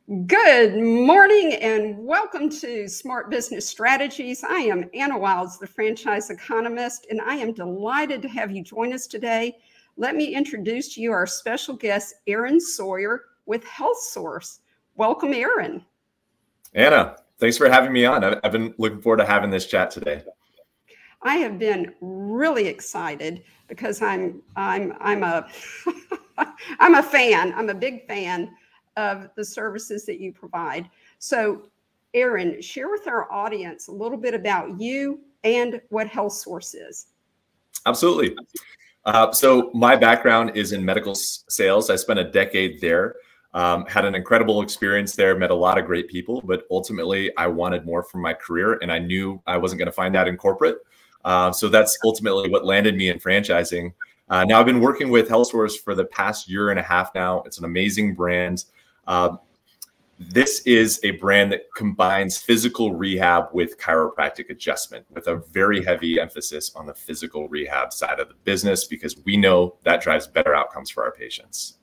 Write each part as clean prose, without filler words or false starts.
Good morning and welcome to Smart Business Strategies. I am Anna Wilds, the franchise economist, and I am delighted to have you join us today. Let me introduce to you our special guest, Aaron Sawyer with Healthsource. Welcome, Aaron. Anna, thanks for having me on. I've been looking forward to having this chat today. I have been really excited because I'm a I'm a fan. I'm a big fan of the services that you provide. So, Aaron, share with our audience a little bit about you and what Healthsource is. Absolutely. So my background is in medical sales. I spent a decade there, had an incredible experience there, met a lot of great people, but ultimately I wanted more from my career and I knew I wasn't going to find that in corporate. So that's ultimately what landed me in franchising. Now I've been working with Healthsource for the past year and a half now. It's an amazing brand. This is a brand that combines physical rehab with chiropractic adjustment, with a very heavy emphasis on the physical rehab side of the business, because we know that drives better outcomes for our patients.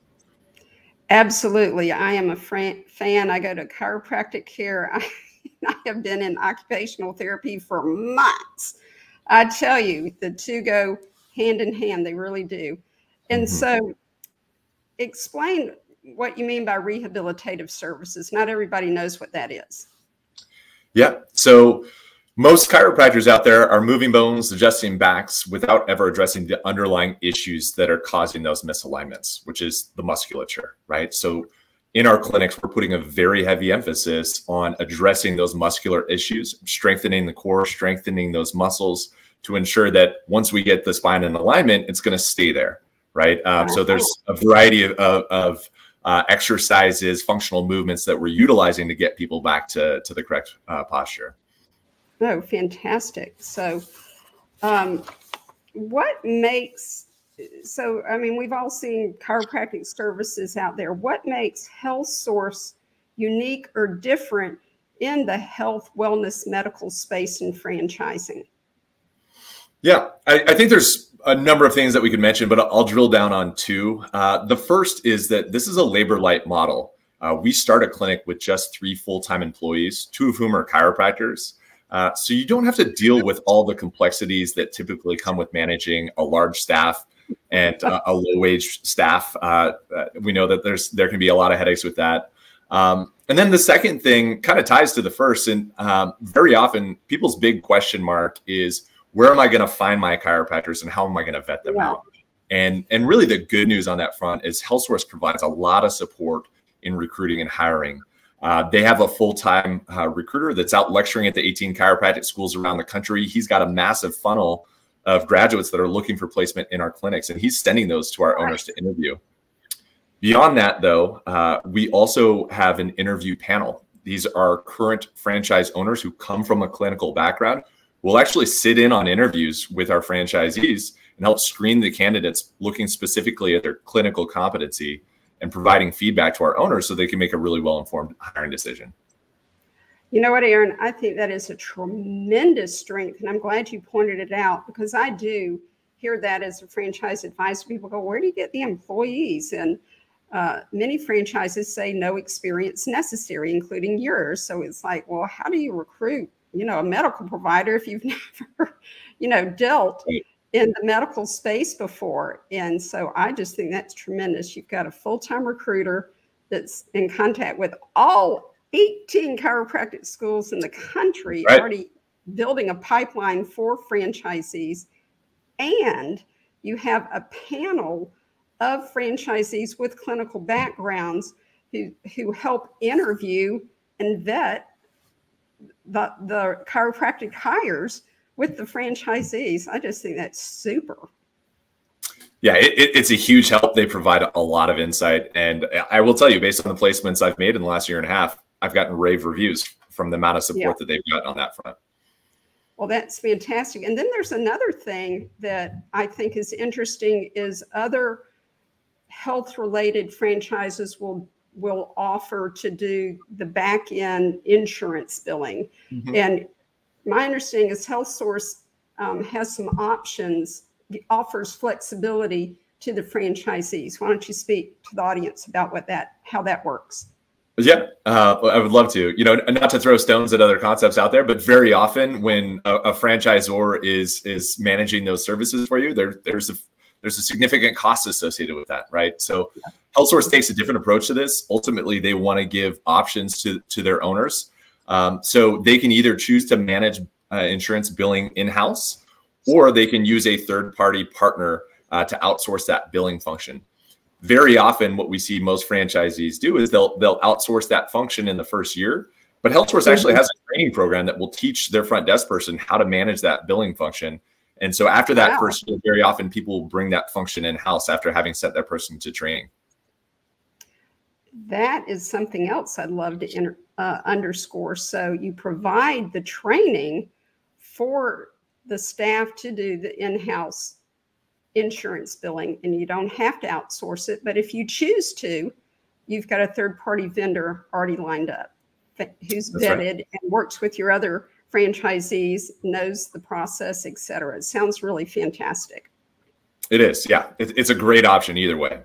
Absolutely. I am a fan. I go to chiropractic care. I have been in occupational therapy for months. I tell you, the two go hand in hand. They really do. And so explain what you mean by rehabilitative services. Not everybody knows what that is. Yeah. So most chiropractors out there are moving bones, adjusting backs without ever addressing the underlying issues that are causing those misalignments, which is the musculature, right? So in our clinics, we're putting a very heavy emphasis on addressing those muscular issues, strengthening the core, strengthening those muscles to ensure that once we get the spine in alignment, it's going to stay there, right? So there's a variety of exercises, functional movements that we're utilizing to get people back to the correct posture. Oh, fantastic. So what makes, I mean, we've all seen chiropractic services out there. What makes Healthsource unique or different in the health, wellness, medical space and franchising? Yeah, I think there's a number of things that we could mention, but I'll drill down on two. The first is that this is a labor light model. We start a clinic with just 3 full-time employees, 2 of whom are chiropractors. So you don't have to deal with all the complexities that typically come with managing a large staff and a low-wage staff. We know that there can be a lot of headaches with that. And then the second thing kind of ties to the first, and very often people's big question mark is, where am I going to find my chiropractors and how am I going to vet them out? And really the good news on that front is Healthsource provides a lot of support in recruiting and hiring. They have a full-time recruiter that's out lecturing at the 18 chiropractic schools around the country. He's got a massive funnel of graduates that are looking for placement in our clinics, and he's sending those to our owners to interview. Beyond that, though, we also have an interview panel. These are current franchise owners who come from a clinical background. We'll actually sit in on interviews with our franchisees and help screen the candidates, looking specifically at their clinical competency and providing feedback to our owners so they can make a really well-informed hiring decision. You know what, Aaron, I think that is a tremendous strength. And I'm glad you pointed it out, because I do hear that as a franchise advisor. People go, where do you get the employees? And many franchises say no experience necessary, including yours. So it's like, well, how do you recruit, a medical provider if you've never, dealt in the medical space before? And so I just think that's tremendous. You've got a full-time recruiter that's in contact with all 18 chiropractic schools in the country, already building a pipeline for franchisees. And you have a panel of franchisees with clinical backgrounds who help interview and vet the chiropractic hires with the franchisees. I just think that's super. Yeah, it's a huge help. They provide a lot of insight. And I will tell you, based on the placements I've made in the last year and a half, I've gotten rave reviews from the amount of support that they've gotten on that front. Well, that's fantastic. And then there's another thing that I think is interesting is other health-related franchises will offer to do the back-end insurance billing. And my understanding is Healthsource has some options, offers flexibility to the franchisees. Why don't you speak to the audience about how that works? Yeah, I would love to. Not to throw stones at other concepts out there, but very often when a franchisor is managing those services for you, there's a significant cost associated with that, right? So Healthsource takes a different approach to this. Ultimately, they want to give options to their owners, so they can either choose to manage insurance billing in-house, or they can use a third-party partner to outsource that billing function. Very often what we see most franchisees do is they'll outsource that function in the first year, but Healthsource actually has a training program that will teach their front desk person how to manage that billing function. And so after that first year, very often people will bring that function in-house after having sent their person to training. That is something else I'd love to underscore. So you provide the training for the staff to do the in-house insurance billing, and you don't have to outsource it. But if you choose to, you've got a third-party vendor already lined up who's vetted and works with your other franchisees, knows the process, et cetera. It sounds really fantastic. It is, yeah. It's a great option either way.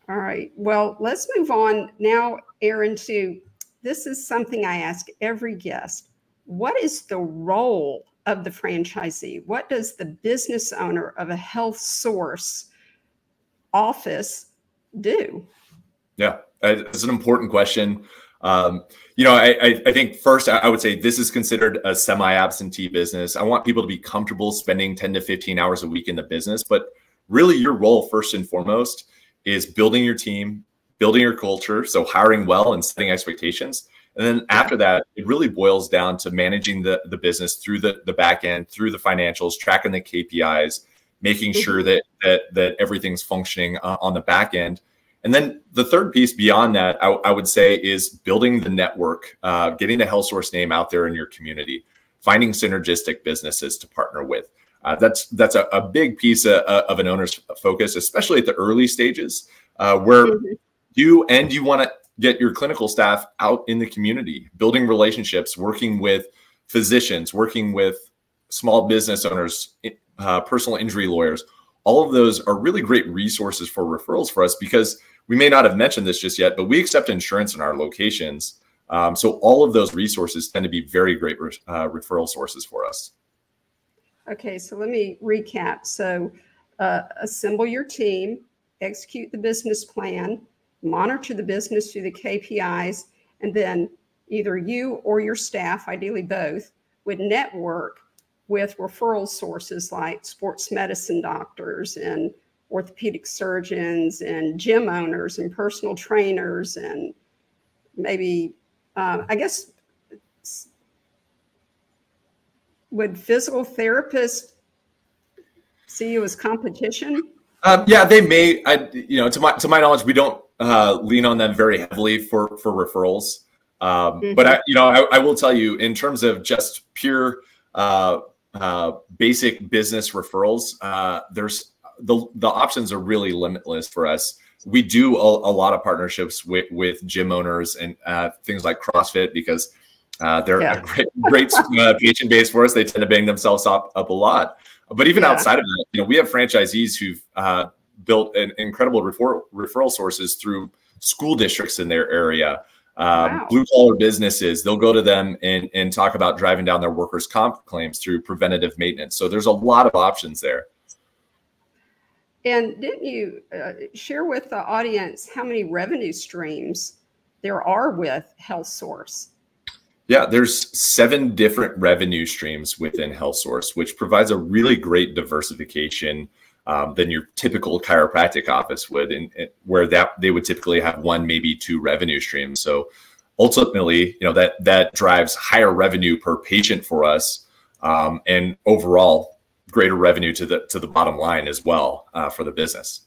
All right. Well, let's move on now, Aaron, to this is something I ask every guest. What is the role of the franchisee? What does the business owner of a Healthsource office do? Yeah, it's an important question. I think first I would say this is considered a semi-absentee business. I want people to be comfortable spending 10 to 15 hours a week in the business, but really your role first and foremost is building your team, building your culture. So hiring well and setting expectations. And then after that, it really boils down to managing the business through the back end, through the financials, tracking the KPIs, making sure that everything's functioning on the back end. And then the third piece beyond that, I would say, is building the network, getting the Healthsource name out there in your community, finding synergistic businesses to partner with. That's a big piece of an owner's focus, especially at the early stages, where you want to get your clinical staff out in the community, building relationships, working with physicians, working with small business owners, personal injury lawyers. All of those are really great resources for referrals for us, because we may not have mentioned this just yet, but we accept insurance in our locations. So all of those resources tend to be very great referral sources for us. Okay, so let me recap. So assemble your team, execute the business plan, monitor the business through the KPIs, and then either you or your staff, ideally both, would network with referral sources like sports medicine doctors and orthopedic surgeons and gym owners and personal trainers, and maybe, I guess, would physical therapists see you as competition? Yeah, they may. To my knowledge, we don't lean on them very heavily for referrals. But I will tell you, in terms of just pure basic business referrals, there's the options are really limitless for us. We do a lot of partnerships with gym owners and things like CrossFit, because they're a great patient base for us. They tend to bang themselves up a lot. But even outside of that, we have franchisees who've built an incredible referral sources through school districts in their area, blue collar businesses. They'll go to them and talk about driving down their workers' comp claims through preventative maintenance. So there's a lot of options there. And didn't you share with the audience how many revenue streams there are with Healthsource? Yeah, there's 7 different revenue streams within Healthsource, which provides a really great diversification than your typical chiropractic office would, and where they would typically have 1, maybe 2 revenue streams. So ultimately, that drives higher revenue per patient for us, and overall greater revenue to the bottom line as well for the business.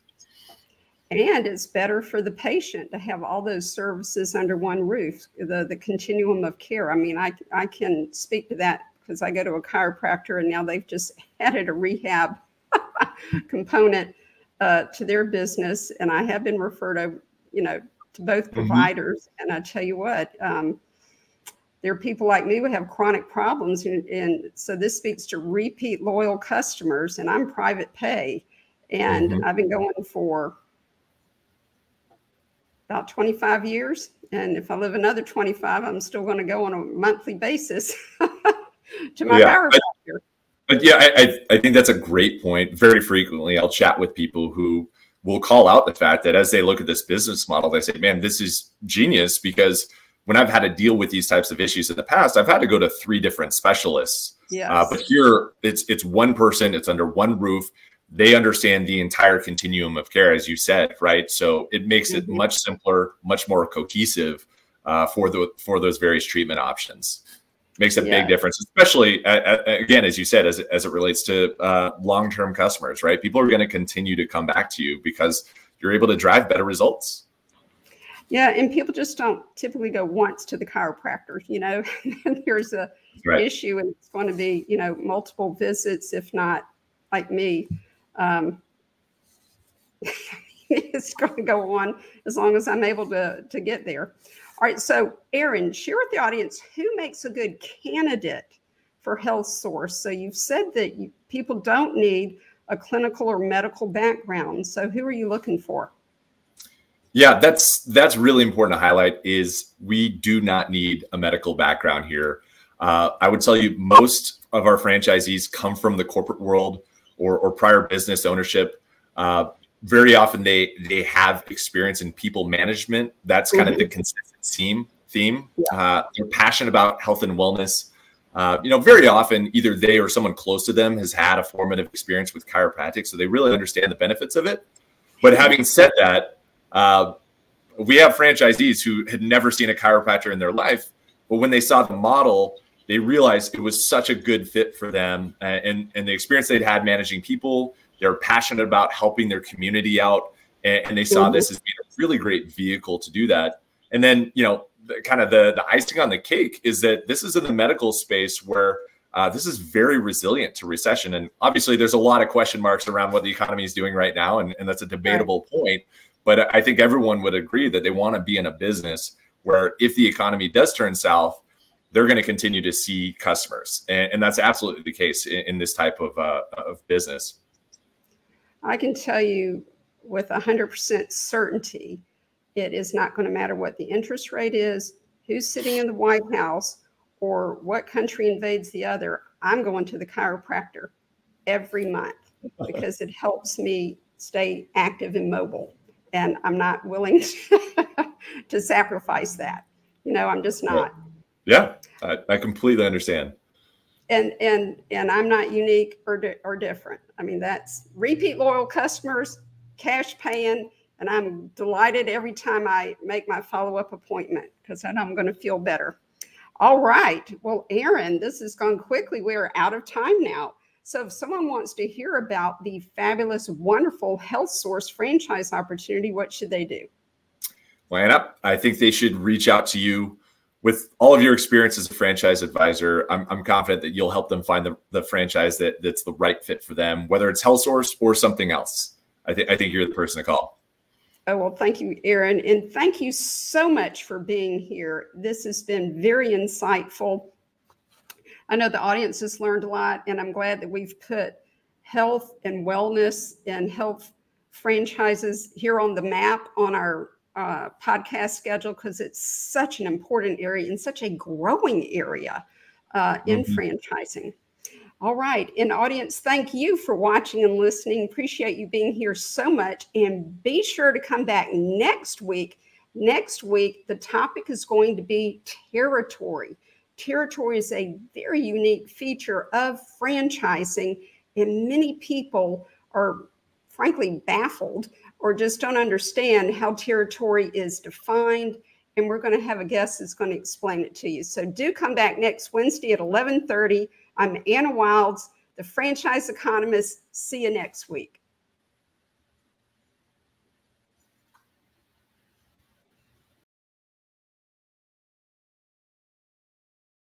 And it's better for the patient to have all those services under one roof, the continuum of care. I mean, I can speak to that because I go to a chiropractor, and now they've just added a rehab component to their business. And I have been referred over, to both providers. And I tell you what, there are people like me who have chronic problems. And so this speaks to repeat loyal customers, and I'm private pay. And I've been going for about 25 years. And if I live another 25, I'm still going to go on a monthly basis to my chiropractor. But yeah, I think that's a great point. Very frequently, I'll chat with people who will call out the fact that as they look at this business model, they say, man, this is genius, because when I've had to deal with these types of issues in the past, I've had to go to 3 different specialists. Yes. But here it's one person, it's under one roof. They understand the entire continuum of care, as you said, right? So it makes it much simpler, much more cohesive for those various treatment options. Makes a big difference, especially again, as you said, as it relates to long-term customers, right? People are going to continue to come back to you because you're able to drive better results. Yeah, and people just don't typically go once to the chiropractor, you know. And there's a issue, and it's going to be, you know, multiple visits, if not, like me, it's going to go on as long as I'm able to get there. All right, so Aaron, share with the audience who makes a good candidate for Healthsource. So you've said that people don't need a clinical or medical background. So who are you looking for? Yeah, that's really important to highlight, is we do not need a medical background here. I would tell you most of our franchisees come from the corporate world or prior business ownership. Very often they have experience in people management. That's kind of the consistent theme. They're passionate about health and wellness. You know, very often either they or someone close to them has had a formative experience with chiropractic, so they really understand the benefits of it. But having said that, we have franchisees who had never seen a chiropractor in their life, but when they saw the model, they realized it was such a good fit for them, and the experience they'd had managing people. They're passionate about helping their community out, and they saw this as being a really great vehicle to do that. And then, you know, the icing on the cake is that this is in the medical space where this is very resilient to recession. And obviously, there's a lot of question marks around what the economy is doing right now, and that's a debatable point. But I think everyone would agree that they want to be in a business where if the economy does turn south, they're going to continue to see customers. And that's absolutely the case in this type of business. I can tell you with 100% certainty, it is not going to matter what the interest rate is, who's sitting in the White House, or what country invades the other. I'm going to the chiropractor every month because it helps me stay active and mobile. And I'm not willing to sacrifice that. You know, I'm just not. Yeah, I completely understand. And I'm not unique or different. I mean, that's repeat loyal customers, cash paying, and I'm delighted every time I make my follow-up appointment because I know I'm going to feel better. All right. Well, Aaron, this has gone quickly. We are out of time now. So if someone wants to hear about the fabulous, wonderful Healthsource franchise opportunity, what should they do? Well, Anna, I think they should reach out to you. With all of your experience as a franchise advisor, I'm confident that you'll help them find the franchise that's the right fit for them, whether it's Healthsource or something else. I think you're the person to call. Oh, well, thank you, Aaron. And thank you so much for being here. This has been very insightful. I know the audience has learned a lot, and I'm glad that we've put health and wellness and health franchises here on the map on our podcast schedule, because it's such an important area and such a growing area in franchising. All right. And audience, thank you for watching and listening. Appreciate you being here so much. And be sure to come back next week. Next week, the topic is going to be territory. Territory is a very unique feature of franchising, and many people are frankly baffled or just don't understand how territory is defined. And we're going to have a guest that's going to explain it to you. So do come back next Wednesday at 11:30. I'm Anna Wilds, the franchise economist. See you next week.